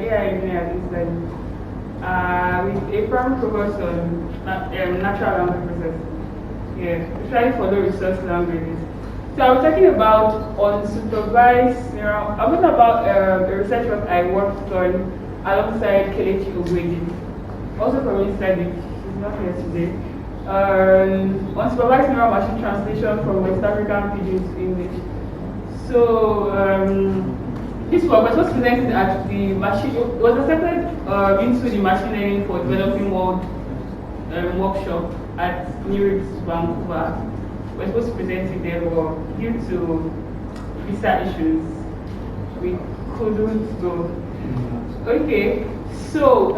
AI engineer at Eastern with a primary focus on natural language processing. Yeah, especially for the resource languages. So I was talking about unsupervised neural. I'm talking about a research work I worked on alongside Kelechi Ogweji, also from Eastern. She's not here today. Unsupervised neural machine translation from West African Pidgin to English. So this work was first presented at the machine. It was accepted into the machine learning for developing world workshop at NEWRIPS Vancouver. We're supposed to present it there, but due to visa issues, we couldn't go. Okay, so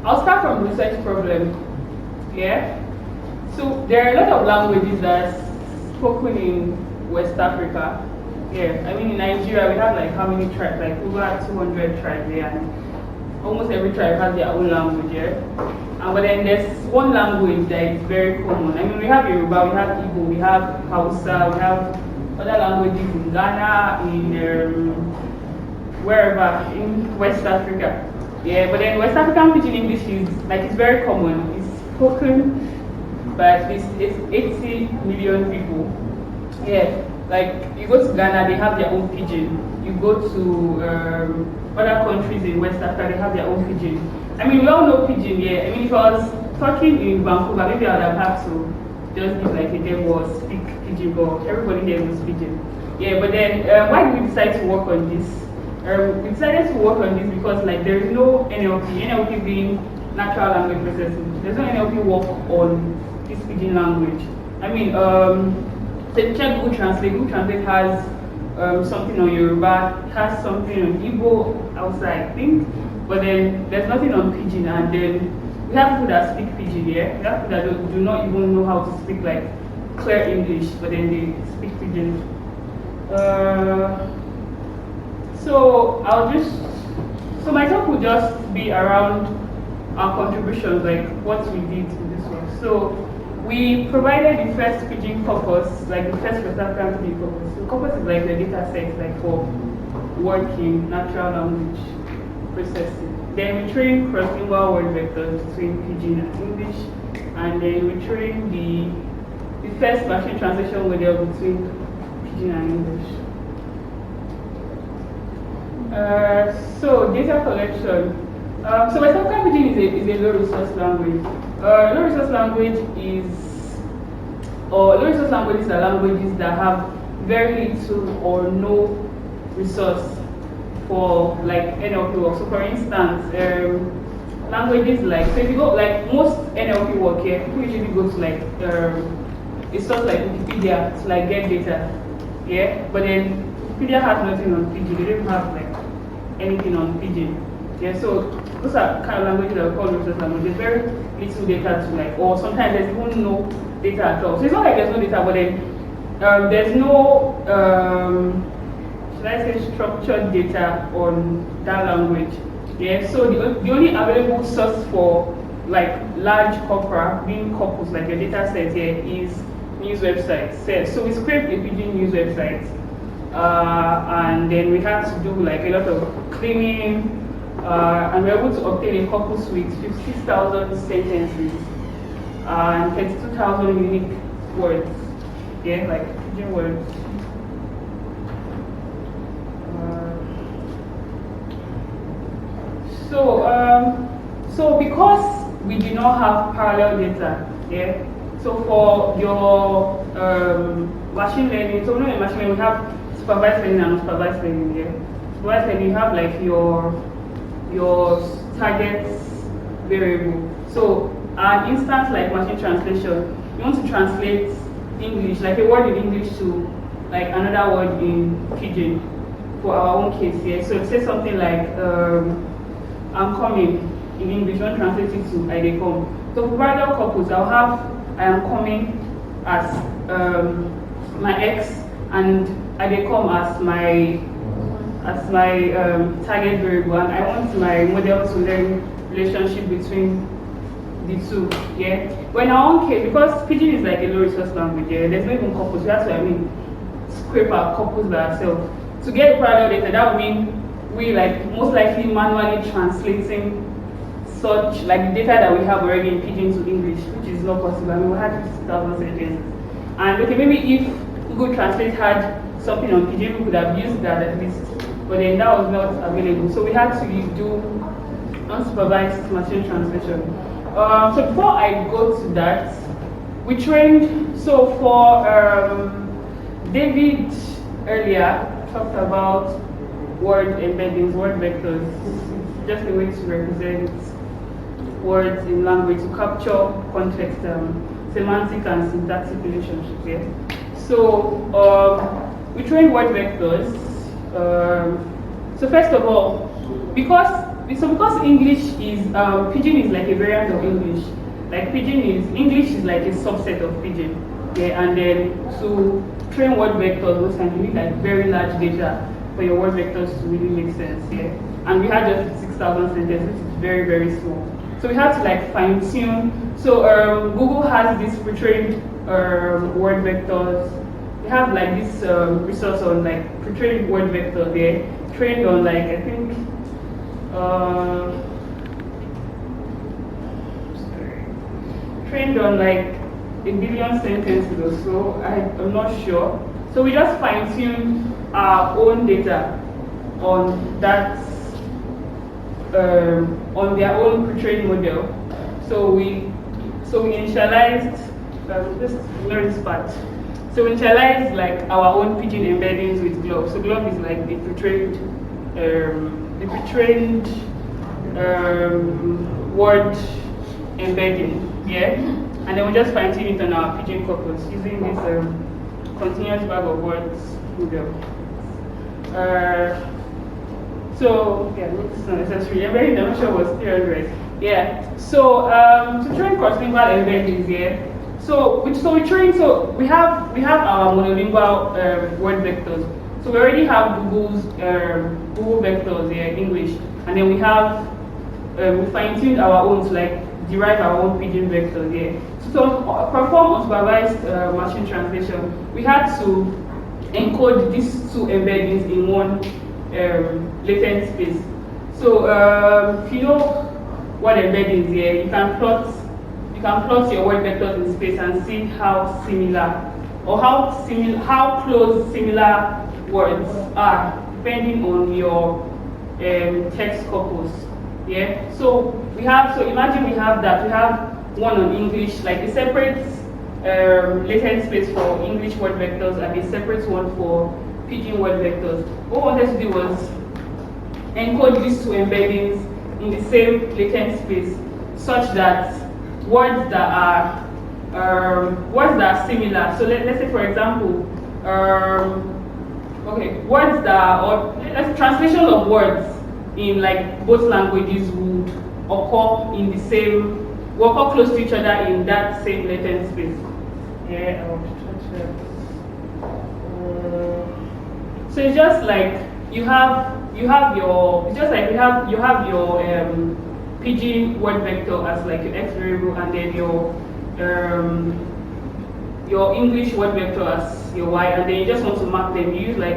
I'll start from research problem. Yeah. So there are a lot of languages that are spoken in West Africa. Yeah. I mean, in Nigeria, we have like how many tribes? Like over 200 tribes there, and almost every tribe has their own language. Yeah. But then there's one language that is very common. I mean, we have Yoruba, we have Igbo, we have Hausa, we have other languages in Ghana, in wherever, in West Africa. Yeah, but then West African Pidgin English is, like, it's very common. It's spoken by at least 80 million people. Yeah, like, you go to Ghana, they have their own Pidgin. You go to other countries in West Africa, they have their own Pidgin. I mean, we all know Pidgin, yeah. I mean, if I was talking in Vancouver, maybe I would have had to just give like a demo or speak Pidgin, but everybody here knows Pidgin. Yeah, but then why did we decide to work on this? We decided to work on this because like there is no NLP being natural language processing. There's no NLP work on this Pidgin language. I mean, so if you check Google Translate has something on Yoruba, has something on Igbo outside, I think. But then there's nothing on Pidgin, and then we have people that speak Pidgin, yeah? We have people that do not even know how to speak like clear English, but then they speak Pidgin. So my talk will just be around our contributions, like what we did in this one. So we provided the first Pidgin corpus, like the first West African Pidgin corpus. So corpus is like the data set, like for working natural language processing. Then we train cross-lingual word vectors between Pidgin and English, and then we train the first machine translation model between Pidgin and English. So data collection. So West African Pidgin is a low resource language. Low resource languages are languages that have very little or no resource for like NLP work. So for instance, languages like, so if you go like most NLP work here, people usually go to like a source like Wikipedia to like get data. Yeah, but then Wikipedia has nothing on Pidgin. They don't have like anything on Pidgin. Yeah, so those are kind of languages that we call resource languages. There's very little data to like, or sometimes there's even no data at all. So it's not like there's no data, but then there's no should I say structured data on that language. Yeah, so the only available source for like large corpora, being corpus, like your data set here, is news websites. So we scraped a Pidgin news website, and then we had to do like a lot of cleaning, and we were able to obtain a corpus with 56,000 sentences and 32,000 unique words. Yeah, like Pidgin words. So because we do not have parallel data, yeah. So for your machine learning, so in machine learning we have supervised learning and unsupervised learning. Yeah. Supervised learning, you have like your target variable. So an instance like machine translation, you want to translate English, like a word in English to like another word in Pidgin for our own case here. So it says something like I'm coming in English, when translated to I dey come. So for parallel couples, I'll have I am coming as my ex, and I dey come as my target variable, and I want my model to learn relationship between the two. Yeah. But in our own case, because Pidgin is like a low resource language, yeah, there's no even couples. That's what I mean. Scrape our couples by ourselves. To get parallel data, that would mean we like most likely manually translating such like the data that we have already in Pidgin to English, which is not possible. I mean, we had 50,000 sentences. And okay, maybe if Google Translate had something on Pidgin, we could have used that at least, but then that was not available. So we had to do unsupervised machine translation. So before I go to that, we trained, so for David earlier talked about word embeddings, word vectors, just a way to represent words in language to capture context, semantic and syntactic relationships. Yeah. So we train word vectors. So first of all, because English is Pidgin is like a variant of English. Like English is like a subset of Pidgin. Yeah, and then to train word vectors, most times you need like very large data for your word vectors to really make sense. Yeah, and we had just 6,000 sentences, which is very, very small. So we had to like fine tune. So Google has this pre-trained word vectors. We have like this resource on like pre-trained word vectors there, trained on like I think trained on like 1 billion sentences or so. I'm not sure. So we just fine tuned our own data on that. On their own pre-trained model. So we initialized just learn this part. So we initialized like our own Pidgin embeddings with Glob. So Glob is like the pre-trained word embedding, yeah. And then we just fine-tune it on our Pidgin corpus using this continuous bag of words model. So yeah, it's not necessary. Embedding dimension was 300. Yeah. So to train cross-lingual embeddings, yeah. So we have our monolingual word vectors. So we already have Google's Google vectors, yeah, English, and then we have we fine-tuned our own to like derive our own Pidgin vectors, yeah. So to perform unsupervised machine translation, we had to encode these two embeddings in one latent space. So if you know what embedding is here, you can plot your word vectors in space and see how similar or how close similar words are depending on your text corpus. Yeah. So imagine we have one on English, like a separate latent space for English word vectors and a separate one for Pidgin word vectors. What we wanted to do was encode these two embeddings in the same latent space, such that words that are similar. So let's say, for example, words that or translation of words in like both languages would occur in the same, will occur close to each other in that same latent space. Yeah, I'll touch that. So it's just like you have your Pidgin word vector as like your X variable, and then your English word vector as your Y, and then you just want to map them. You use like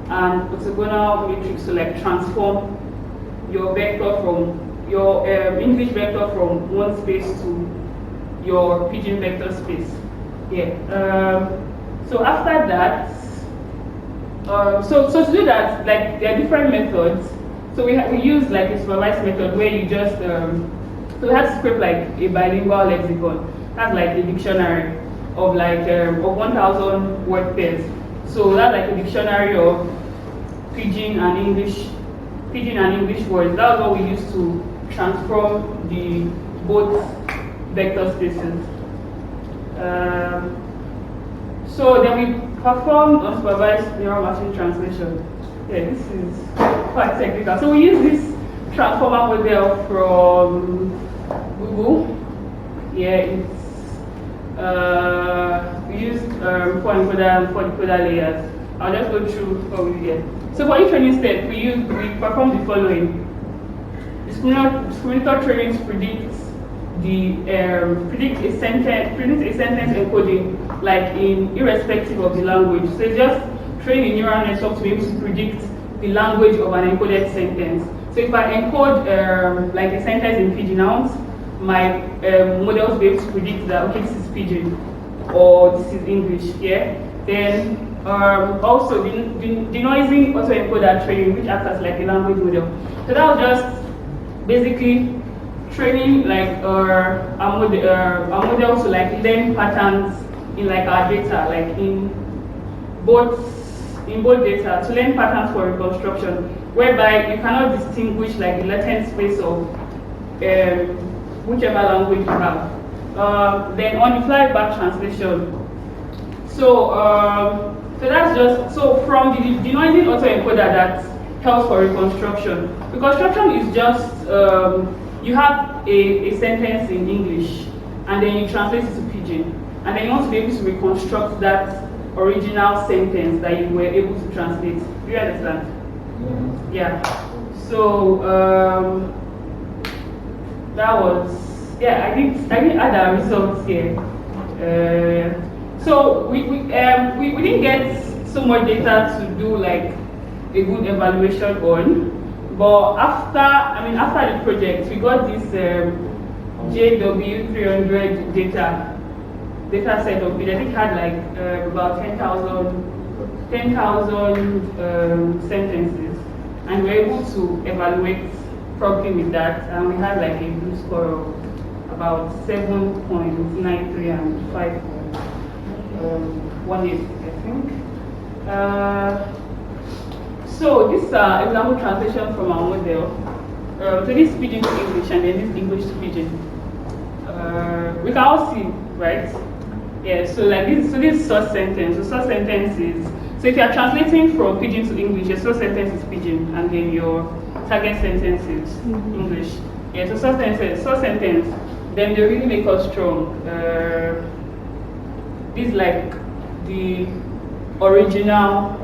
an orthogonal matrix to like transform your vector from your English vector from one space to your Pidgin vector space. Yeah. So after that. So to do that, like there are different methods. So we use like a supervised method where you just so we had to script like a bilingual lexicon. That's like a dictionary of like of 1,000 word pairs. So that's like a dictionary of Pidgin and English words. That's what we used to transform the both vector spaces. So then we performed unsupervised neural machine translation. Yeah, this is quite technical. So we use this transformer model from Google. Yeah, it's we used for encoder and for decoder layers. I'll just go through what we did. So for each training step, we perform the following. Discriminator trainings predicts a sentence encoding like in irrespective of the language. So it's just train a neural network to be able to predict the language of an encoded sentence. So if I encode like a sentence in Pidgin nouns, my models will be able to predict that, okay, this is Pidgin or this is English, yeah? Then also the denoising autoencoder training, which acts as like a language model. So that was just basically training like a model to like learn patterns in like our data, like in both data, to learn patterns for reconstruction, whereby you cannot distinguish like the latent space of whichever language you have. Then on the fly back translation. So that's just from the denoising autoencoder that helps for reconstruction. Reconstruction is just you have a sentence in English and then you translate it to Pidgin, and then you want to be able to reconstruct that original sentence that you were able to translate. Do you understand? Yeah. So that was, yeah, I didn't add our results here. So we didn't get so much data to do like a good evaluation on, but after the project, we got this JW300 data set of it. I think had like about 10,000 sentences, and we were able to evaluate properly with that, and we had like a good score of about 7.93 and 5.18, I think. So this example translation from our model. So this is Pidgin to English, and then this English to Pidgin. We can all see, right? Yeah, so like this, so this source sentence. So source sentence is, so if you are translating from Pidgin to English, your source sentence is Pidgin, and then your target sentence is English. Yeah, so source sentence, then they really make us strong. This is like the original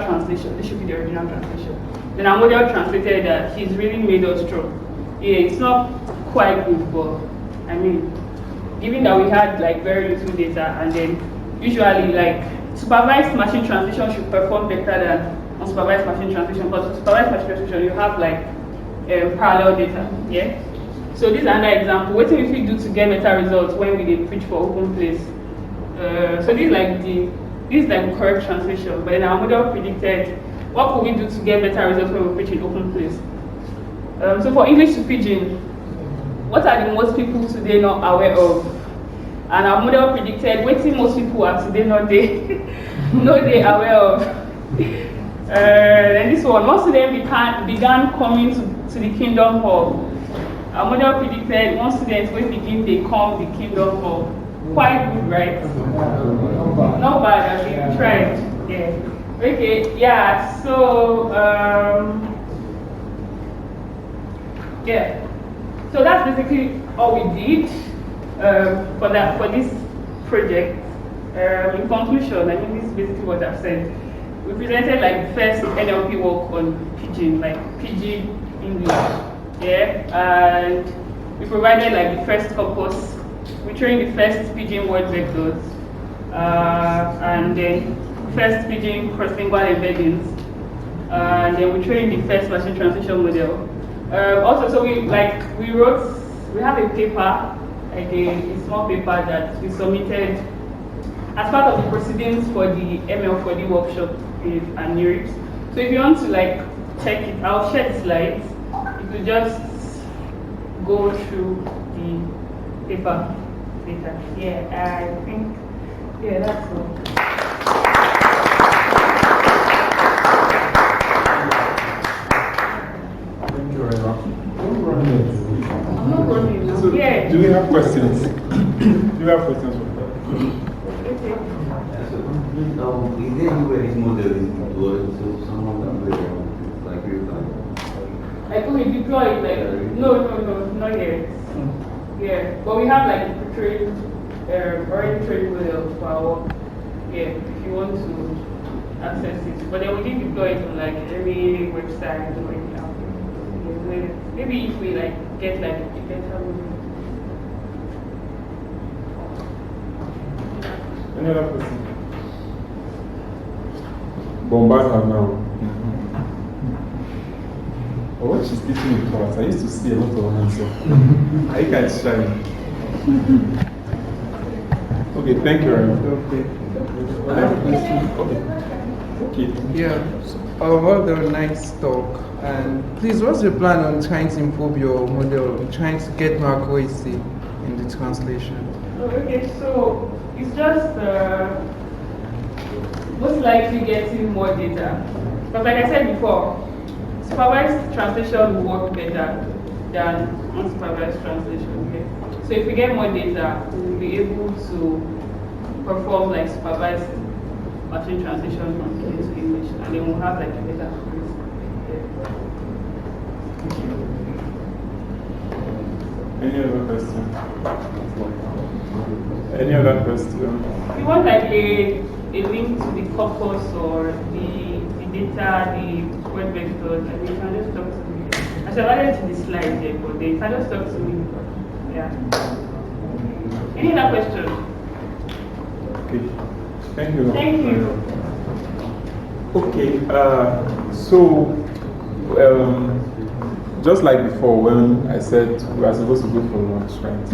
translation. This should be the original translation. Then our model translated that. He's really made us strong. Yeah, it's not quite good, but I mean, given that we had like very little data, and then usually like supervised machine translation should perform better than unsupervised machine translation, because supervised machine translation you have like parallel data. Yeah. So this is another example. What do we do to get better results when we did preach for open place? So this is like the correct translation, but then our model predicted what could we do to get better results when we preach in open place. So for English to Pidgin, what are the most people today not aware of? And our model predicted what most people are today not they aware of. And this one, most of them began coming to the Kingdom Hall. Our model predicted one student will begin they come the Kingdom Hall. Quite good, right? Not bad, I mean, tried. Yeah. Okay, yeah, so yeah. So that's basically all we did for this project. In conclusion, I mean, this is basically what I've said. We presented like the first NLP work on Pidgin, like Pidgin English, yeah, and we provided like the first corpus. We trained the first Pidgin word vectors, and then first Pidgin cross-lingual embeddings, and then we trained the first machine translation model. Also, so we have a paper, like a small paper that we submitted as part of the proceedings for the ML4D workshop with NERIPS. So if you want to like check it, I'll share the slides. You could just go through the paper later. Yeah, I think, yeah, that's all. Thank you very much. I'm not running now. So, Yeah. do we have questions? Do you have questions for that? Okay. Is there anywhere this model is deployed so someone can play around like real time? Like we deploy it, like no, not yet. Yeah, but we have like trained, already trained models for our work. Yeah, if you want to access it. But then we didn't deploy it on like every website or any app. Yeah, maybe if we like get like a better model. Any other question? Bombard her now. Or when she's teaching in class, I used to see a lot of hands up. I can't shine. Okay, thank you very much. Okay. Yeah. Well done, nice talk. And please, what's your plan on trying to improve your model, trying to get more accuracy in the translation? Okay, so it's just most likely getting more data. But like I said before, supervised translation will work better than unsupervised translation. Okay? So if we get more data, we will be able to perform like supervised machine translation from English to English, and then we'll have like a better accuracy. Any other question? Any other question? If you want like a link to the corpus or the data, the word vectors, and you can just talk to me. I should have added to the slide there, but they can just talk to me. Yeah. Any other question? Okay. Thank you. Thank you. Okay. So, just like before, when I said we are supposed to go for lunch, right?